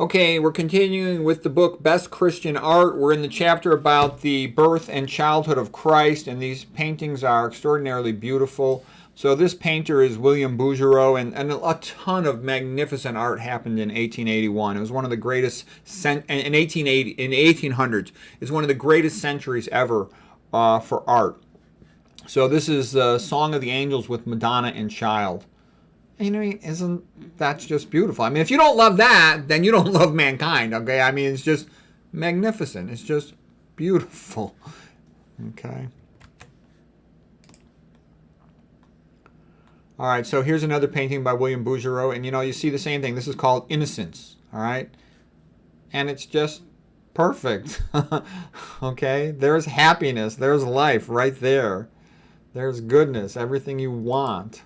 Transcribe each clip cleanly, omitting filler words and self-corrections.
Okay, we're continuing with the book Best Christian Art. We're in the chapter about the birth and childhood of Christ, and these paintings are extraordinarily beautiful. So this painter is William Bouguereau, and a ton of magnificent art happened in 1881. It was one of the greatest in 1880 in the 1800s. It's one of the greatest centuries ever for art. So this is the Song of the Angels with Madonna and Child. You know, isn't that just beautiful? I mean, if you don't love that, then you don't love mankind, okay? I mean, it's just magnificent. It's just beautiful, okay? All right, so here's another painting by William Bouguereau, and you see the same thing. This is called Innocence, all right? And it's just perfect, okay? There's happiness. There's life right there. There's goodness, everything you want.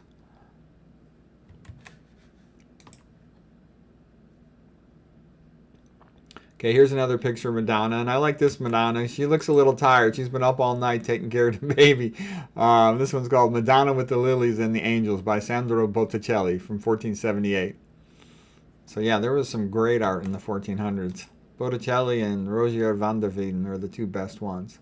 Okay, here's another picture of Madonna, and I like this Madonna. She looks a little tired. She's been up all night taking care of the baby. This one's called Madonna with the Lilies and the Angels by Sandro Botticelli from 1478. So yeah, there was some great art in the 1400s. Botticelli and Rogier van der Weyden are the two best ones.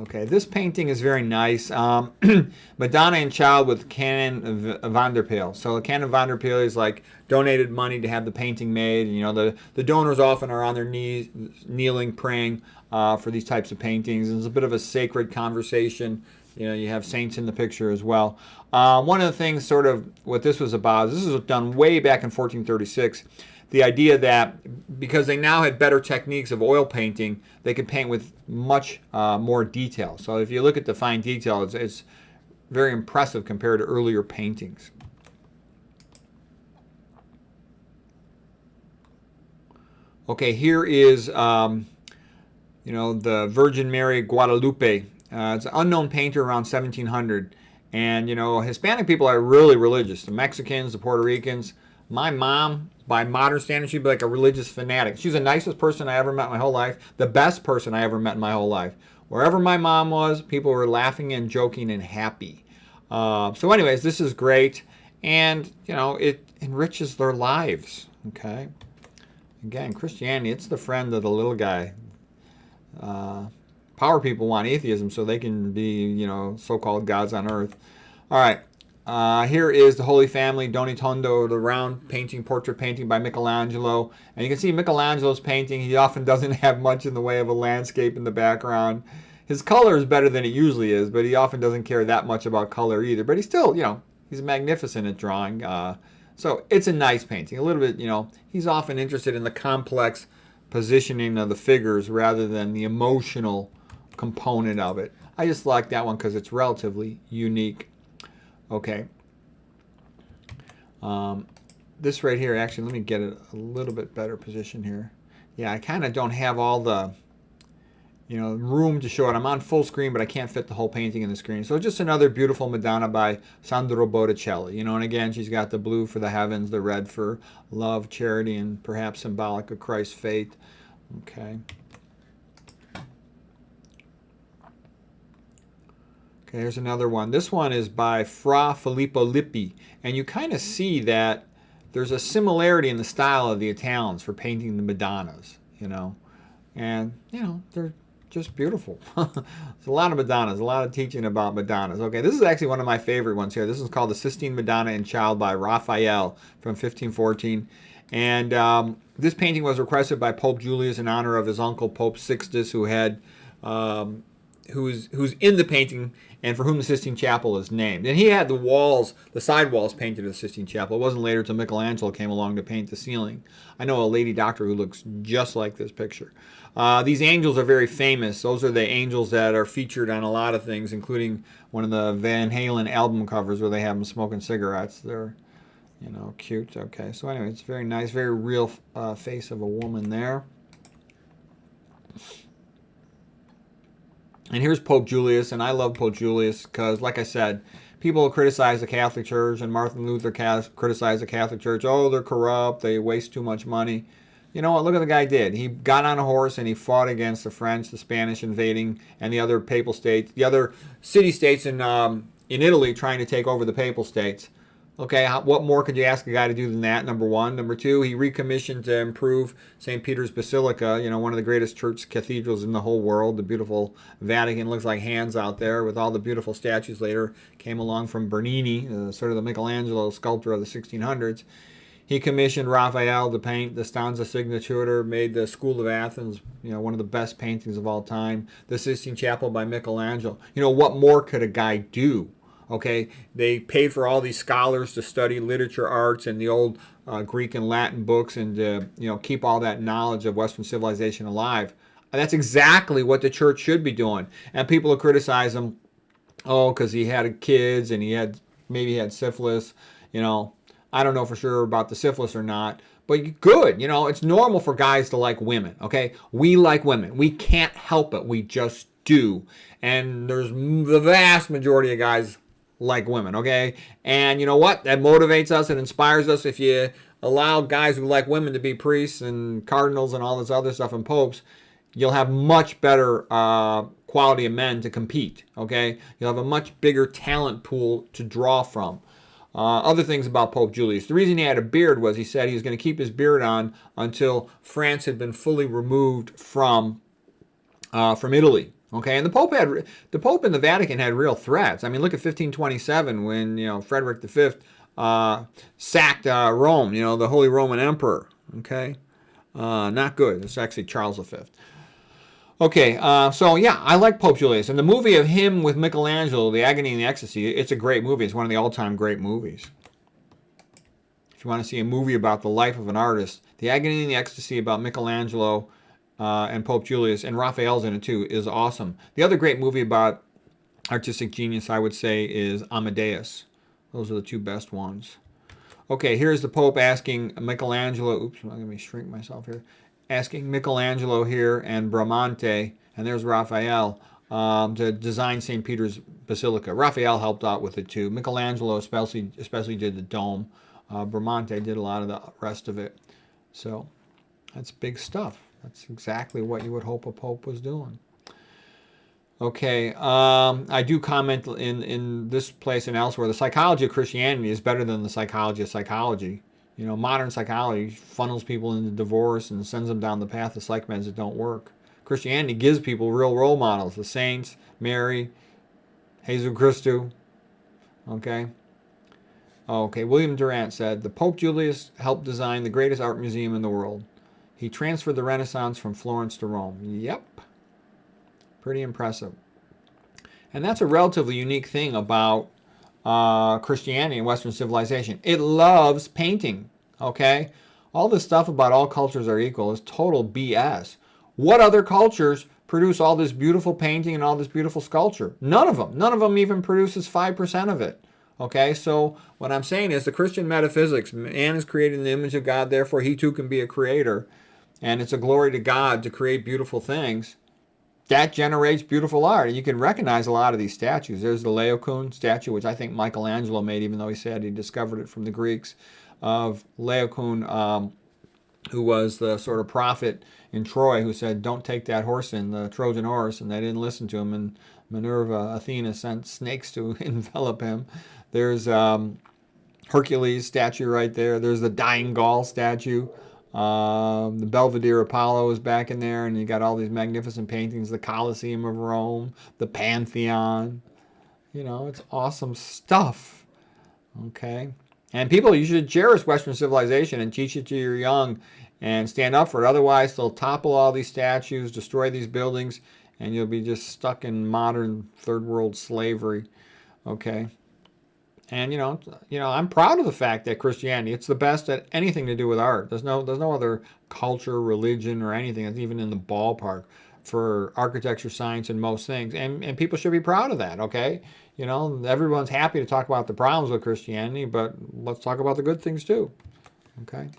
Okay, this painting is very nice. Madonna and Child with Canon van der Peel. So Canon van der Peel is like donated money to have the painting made. And, the donors often are on their knees, kneeling, praying for these types of paintings. And it's a bit of a sacred conversation. You have saints in the picture as well. One of the things, sort of, what this was about, this was done way back in 1436. The idea that because they now had better techniques of oil painting, they could paint with much more detail. So if you look at the fine detail, it's very impressive compared to earlier paintings. Okay, here is the Virgin Mary Guadalupe. It's an unknown painter around 1700. And, Hispanic people are really religious. The Mexicans, the Puerto Ricans. My mom, by modern standards, she'd be like a religious fanatic. She's the nicest person I ever met in my whole life, the best person I ever met in my whole life. Wherever my mom was, people were laughing and joking and happy. So anyways, this is great. And, it enriches their lives, okay? Again, Christianity, it's the friend of the little guy. Power people want atheism so they can be, so-called gods on earth. All right. Here is the Holy Family, Doni Tondo, the round painting, portrait painting by Michelangelo. And you can see Michelangelo's painting. He often doesn't have much in the way of a landscape in the background. His color is better than it usually is, but he often doesn't care that much about color either. But he's still, he's magnificent at drawing. So it's a nice painting. A little bit, he's often interested in the complex positioning of the figures rather than the emotional component of it. I just like that one because it's relatively unique. Okay. This right here, actually, let me get it a little bit better position here. Yeah, I kind of don't have all the, room to show it. I'm on full screen, but I can't fit the whole painting in the screen. So just another beautiful Madonna by Sandro Botticelli. And again, she's got the blue for the heavens, the red for love, charity, and perhaps symbolic of Christ's faith. Okay. Okay, here's another one. This one is by Fra Filippo Lippi. And you kind of see that there's a similarity in the style of the Italians for painting the Madonnas, And, they're just beautiful. There's a lot of Madonnas, a lot of teaching about Madonnas. Okay, this is actually one of my favorite ones here. This is called The Sistine Madonna and Child by Raphael from 1514. And this painting was requested by Pope Julius in honor of his uncle, Pope Sixtus, who had... who's in the painting and for whom the Sistine Chapel is named. And he had the side walls painted of the Sistine Chapel. It wasn't later till Michelangelo came along to paint the ceiling. I know a lady doctor who looks just like this picture. These angels are very famous. Those are the angels that are featured on a lot of things, including one of the Van Halen album covers where they have them smoking cigarettes. They're, cute. Okay, so anyway, it's very nice, very real face of a woman there. And here's Pope Julius, and I love Pope Julius because, like I said, people criticize the Catholic Church, and Martin Luther criticized the Catholic Church. Oh, they're corrupt, they waste too much money. You know what? Look what the guy did. He got on a horse and he fought against the French, the Spanish invading, and the other papal states, the other city-states in Italy trying to take over the papal states. Okay, what more could you ask a guy to do than that? Number one. Number two, he recommissioned to improve St. Peter's Basilica, one of the greatest church cathedrals in the whole world. The beautiful Vatican looks like hands out there with all the beautiful statues later came along from Bernini, sort of the Michelangelo sculptor of the 1600s. He commissioned Raphael to paint the Stanza Signatura, made the School of Athens, one of the best paintings of all time. The Sistine Chapel by Michelangelo. What more could a guy do? Okay, they paid for all these scholars to study literature, arts, and the old Greek and Latin books, and keep all that knowledge of Western civilization alive. And that's exactly what the church should be doing. And people will criticize him, because he had kids and maybe he had syphilis. I don't know for sure about the syphilis or not. But good, it's normal for guys to like women. Okay, we like women. We can't help it. We just do. And there's the vast majority of guys like women, okay? And you know what? That motivates us and inspires us. If you allow guys who like women to be priests and cardinals and all this other stuff and popes, you'll have much better quality of men to compete, okay? You'll have a much bigger talent pool to draw from. Other things about Pope Julius. The reason he had a beard was he said he was going to keep his beard on until France had been fully removed from Italy. Okay, and the Pope in the Vatican had real threats. I mean, look at 1527 when Frederick V sacked Rome. The Holy Roman Emperor. Okay, not good. It's actually Charles V. Okay, so yeah, I like Pope Julius, and the movie of him with Michelangelo, The Agony and the Ecstasy. It's a great movie. It's one of the all-time great movies. If you want to see a movie about the life of an artist, The Agony and the Ecstasy about Michelangelo. And Pope Julius, and Raphael's in it too, is awesome. The other great movie about artistic genius, I would say, is Amadeus. Those are the two best ones. Okay, here's the Pope asking Michelangelo, let me shrink myself here, asking Michelangelo here and Bramante, and there's Raphael, to design St. Peter's Basilica. Raphael helped out with it too. Michelangelo especially did the dome. Bramante did a lot of the rest of it. So that's big stuff. That's exactly what you would hope a pope was doing. Okay, I do comment in this place and elsewhere, the psychology of Christianity is better than the psychology of psychology. Modern psychology funnels people into divorce and sends them down the path of psych meds that don't work. Christianity gives people real role models, the saints, Mary, Jesus Christu. Okay. William Durant said, the Pope Julius helped design the greatest art museum in the world. He transferred the Renaissance from Florence to Rome. Yep. Pretty impressive. And that's a relatively unique thing about Christianity and Western civilization. It loves painting, okay? All this stuff about all cultures are equal is total BS. What other cultures produce all this beautiful painting and all this beautiful sculpture? None of them. None of them even produces 5% of it. Okay, so what I'm saying is the Christian metaphysics, man is created in the image of God, therefore he too can be a creator. And it's a glory to God to create beautiful things. That generates beautiful art. And you can recognize a lot of these statues. There's the Laocoon statue, which I think Michelangelo made, even though he said he discovered it from the Greeks, of Laocoon, who was the sort of prophet in Troy who said, don't take that horse in, the Trojan horse, and they didn't listen to him. And Minerva, Athena, sent snakes to envelop him. There's Hercules statue right there. There's the Dying Gaul statue. The Belvedere Apollo is back in there, and you got all these magnificent paintings, the Colosseum of Rome, the Pantheon. It's awesome stuff. Okay? And people, you should cherish Western civilization and teach it to your young and stand up for it. Otherwise, they'll topple all these statues, destroy these buildings, and you'll be just stuck in modern third world slavery. Okay? And I'm proud of the fact that Christianity, it's the best at anything to do with art. There's no other culture, religion, or anything that's even in the ballpark for architecture, science, and most things. And people should be proud of that, okay? Everyone's happy to talk about the problems with Christianity, but let's talk about the good things too. Okay?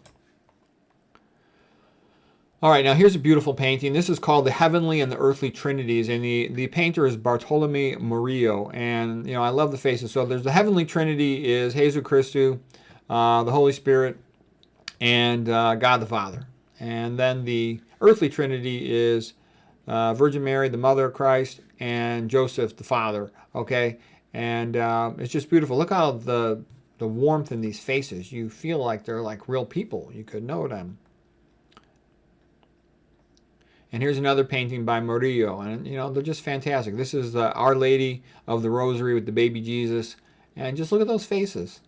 All right, now here's a beautiful painting. This is called The Heavenly and the Earthly Trinities, and the painter is Bartolome Murillo. And, I love the faces. So there's the Heavenly Trinity is Jesus Christu, the Holy Spirit, and God the Father. And then the Earthly Trinity is Virgin Mary, the Mother of Christ, and Joseph, the Father. Okay? And it's just beautiful. Look how the the warmth in these faces. You feel like they're like real people. You could know them. And here's another painting by Murillo, and they're just fantastic. This is the Our Lady of the Rosary with the baby Jesus, and just look at those faces.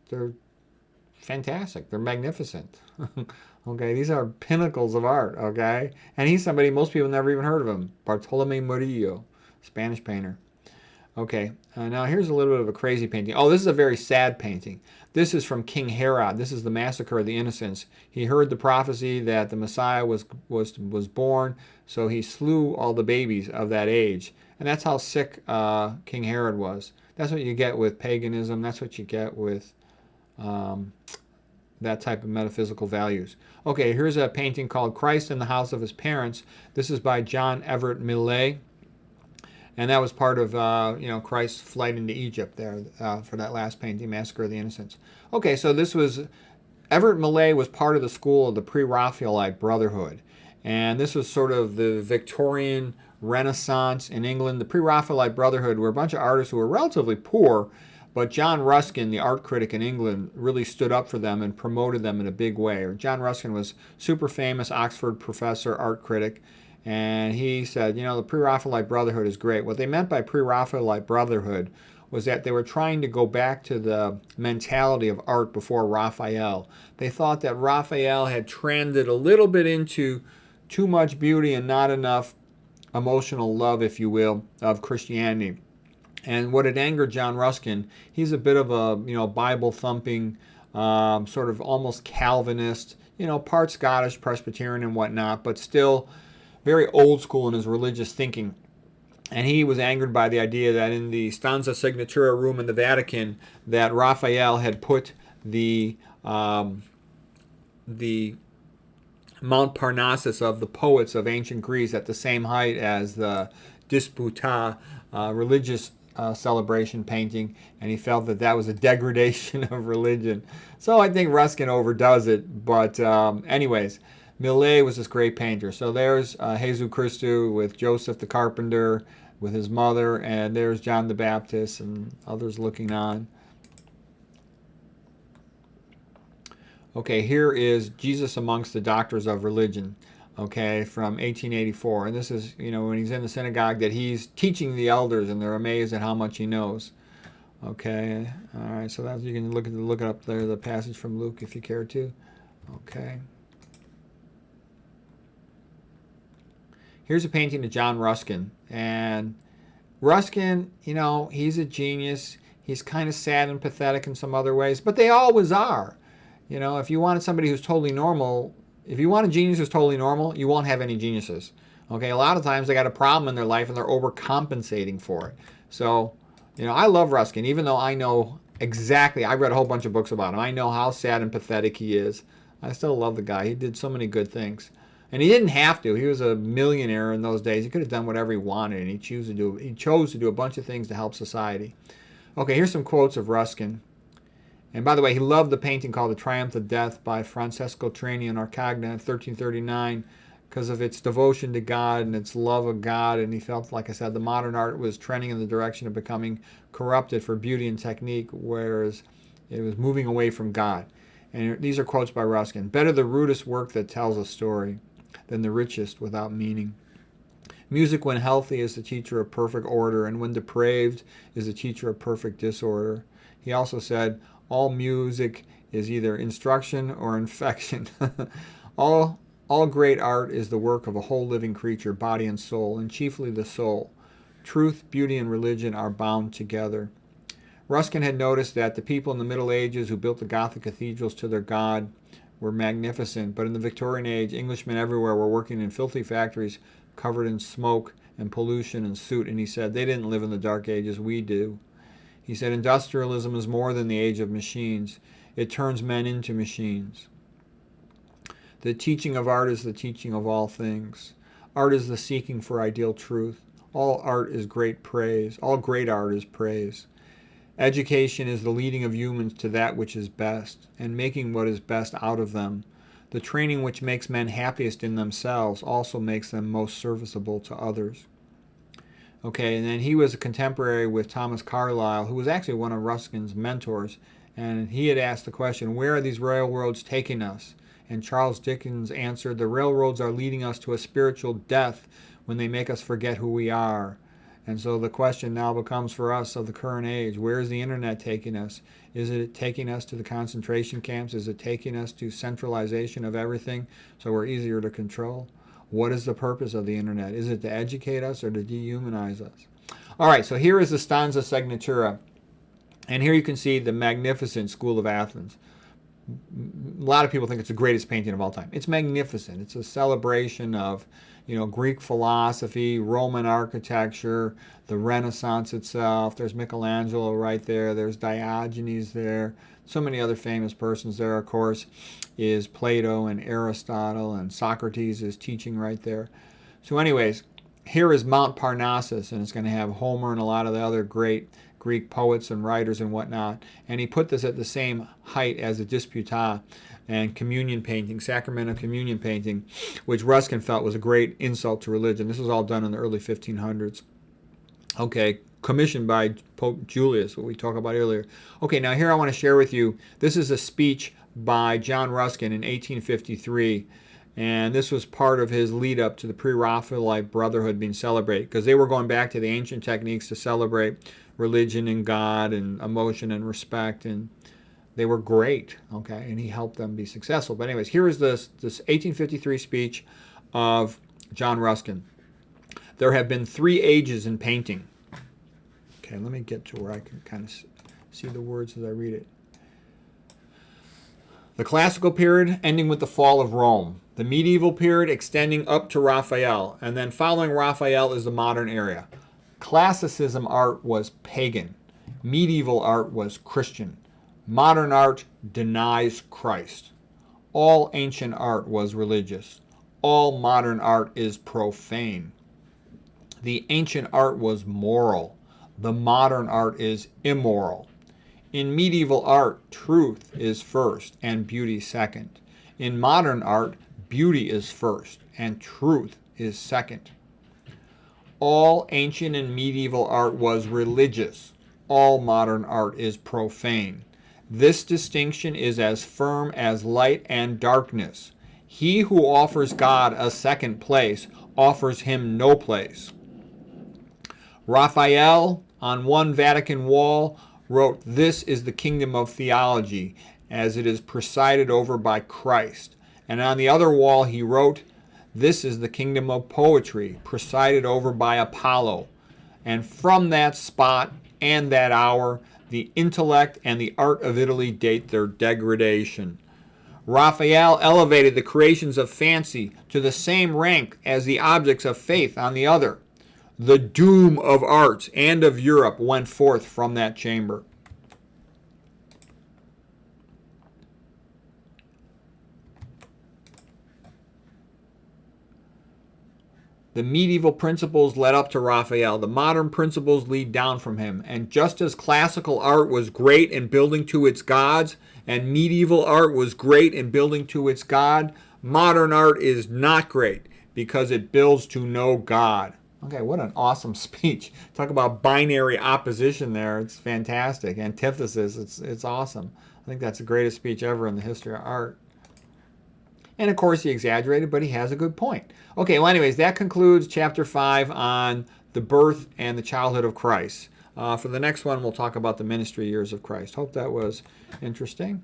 They're fantastic. They're magnificent. Okay, these are pinnacles of art. Okay, and he's somebody most people never even heard of him. Bartolome Murillo, Spanish painter. Okay, now here's a little bit of a crazy painting. Oh, this is a very sad painting. This is from King Herod. This is the massacre of the innocents. He heard the prophecy that the Messiah was born, so he slew all the babies of that age. And that's how sick King Herod was. That's what you get with paganism. That's what you get with that type of metaphysical values. Okay, here's a painting called Christ in the House of His Parents. This is by John Everett Millais. And that was part of, Christ's flight into Egypt there for that last painting, Massacre of the Innocents. Okay, so Everett Millais was part of the school of the Pre-Raphaelite Brotherhood. And this was sort of the Victorian Renaissance in England. The Pre-Raphaelite Brotherhood were a bunch of artists who were relatively poor, but John Ruskin, the art critic in England, really stood up for them and promoted them in a big way. John Ruskin was super famous Oxford professor, art critic. And he said, the Pre-Raphaelite Brotherhood is great. What they meant by Pre-Raphaelite Brotherhood was that they were trying to go back to the mentality of art before Raphael. They thought that Raphael had trended a little bit into too much beauty and not enough emotional love, if you will, of Christianity. And what had angered John Ruskin, he's a bit of a Bible-thumping, sort of almost Calvinist, part Scottish, Presbyterian and whatnot, but still very old school in his religious thinking. And he was angered by the idea that in the Stanza Signatura room in the Vatican, that Raphael had put the Mount Parnassus of the poets of ancient Greece at the same height as the Disputa religious celebration painting, and he felt that that was a degradation of religion. So I think Ruskin overdoes it, but anyways, Millais was this great painter. So there's Jesus Christou with Joseph the Carpenter, with his mother, and there's John the Baptist and others looking on. Okay, here is Jesus Amongst the Doctors of Religion, okay, from 1884. And this is, when he's in the synagogue that he's teaching the elders, and they're amazed at how much he knows. Okay, all right, so that's, you can look it up there, the passage from Luke if you care to. Okay. Here's a painting of John Ruskin. And Ruskin, he's a genius. He's kind of sad and pathetic in some other ways, but they always are. If you wanted somebody who's totally normal, if you want a genius who's totally normal, you won't have any geniuses. Okay, a lot of times they got a problem in their life and they're overcompensating for it. So, I love Ruskin, even though I know exactly, I read a whole bunch of books about him. I know how sad and pathetic he is. I still love the guy. He did so many good things. And he didn't have to. He was a millionaire in those days. He could have done whatever he wanted, and he chose to do a bunch of things to help society. Okay, here's some quotes of Ruskin. And by the way, he loved the painting called The Triumph of Death by Francesco Trani and Orcagna in 1339 because of its devotion to God and its love of God. And he felt, like I said, the modern art was trending in the direction of becoming corrupted for beauty and technique, whereas it was moving away from God. And these are quotes by Ruskin. Better the rudest work that tells a story than the richest without meaning. Music, when healthy, is the teacher of perfect order, and when depraved, is the teacher of perfect disorder. He also said, all music is either instruction or infection. All great art is the work of a whole living creature, body and soul, and chiefly the soul. Truth, beauty, and religion are bound together. Ruskin had noticed that the people in the Middle Ages who built the Gothic cathedrals to their god were magnificent, but in the Victorian age, Englishmen everywhere were working in filthy factories covered in smoke and pollution and soot, and he said they didn't live in the dark ages, we do. He said industrialism is more than the age of machines. It turns men into machines. The teaching of art is the teaching of all things. Art is the seeking for ideal truth. All art is great praise. All great art is praise. Education is the leading of humans to that which is best, and making what is best out of them. The training which makes men happiest in themselves also makes them most serviceable to others. Okay, and then he was a contemporary with Thomas Carlyle, who was actually one of Ruskin's mentors. And he had asked the question, where are these railroads taking us? And Charles Dickens answered, the railroads are leading us to a spiritual death when they make us forget who we are. And so the question now becomes for us of the current age, where is the internet taking us? Is it taking us to the concentration camps? Is it taking us to centralization of everything so we're easier to control? What is the purpose of the internet? Is it to educate us or to dehumanize us? All right, so here is the Stanza Signatura. And here you can see the magnificent School of Athens. A lot of people think it's the greatest painting of all time. It's magnificent. It's a celebration of, Greek philosophy, Roman architecture, the Renaissance itself. There's Michelangelo right there. There's Diogenes there. So many other famous persons there, of course, is Plato and Aristotle, and Socrates is teaching right there. So anyways, here is Mount Parnassus, and it's going to have Homer and a lot of the other great Greek poets and writers and whatnot. And he put this at the same height as the Disputa and communion painting, Sacramento communion painting, which Ruskin felt was a great insult to religion. This was all done in the early 1500s. Okay, commissioned by Pope Julius, what we talked about earlier. Okay, now here I want to share with you, this is a speech by John Ruskin in 1853. And this was part of his lead up to the Pre-Raphaelite Brotherhood being celebrated, because they were going back to the ancient techniques to celebrate religion and God and emotion and respect, and they were great, okay, and he helped them be successful. But anyways, here is this 1853 speech of John Ruskin. There have been 3 ages in painting. Okay, let me get to where I can kind of see the words as I read it. The classical period ending with the fall of Rome. The medieval period extending up to Raphael. And then following Raphael is the modern era. Classicism art was pagan. Medieval art was Christian. Modern art denies Christ. All ancient art was religious. All modern art is profane. The ancient art was moral. The modern art is immoral. In medieval art, truth is first and beauty second. In modern art, beauty is first and truth is second. All ancient and medieval art was religious. All modern art is profane. This distinction is as firm as light and darkness. He who offers God a second place offers him no place. Raphael, on one Vatican wall, wrote, "This is the kingdom of theology, as it is presided over by Christ." And on the other wall he wrote, "This is the kingdom of poetry, presided over by Apollo." And from that spot and that hour, the intellect and the art of Italy date their degradation. Raphael elevated the creations of fancy to the same rank as the objects of faith on the other. The doom of art and of Europe went forth from that chamber. The medieval principles led up to Raphael. The modern principles lead down from him. And just as classical art was great in building to its gods, and medieval art was great in building to its God, modern art is not great because it builds to no God. Okay, what an awesome speech. Talk about binary opposition there. It's fantastic. Antithesis, it's awesome. I think that's the greatest speech ever in the history of art. And of course he exaggerated, but he has a good point. Okay, well anyways, that concludes chapter 5 on the birth and the childhood of Christ. For the next one, we'll talk about the ministry years of Christ. Hope that was interesting.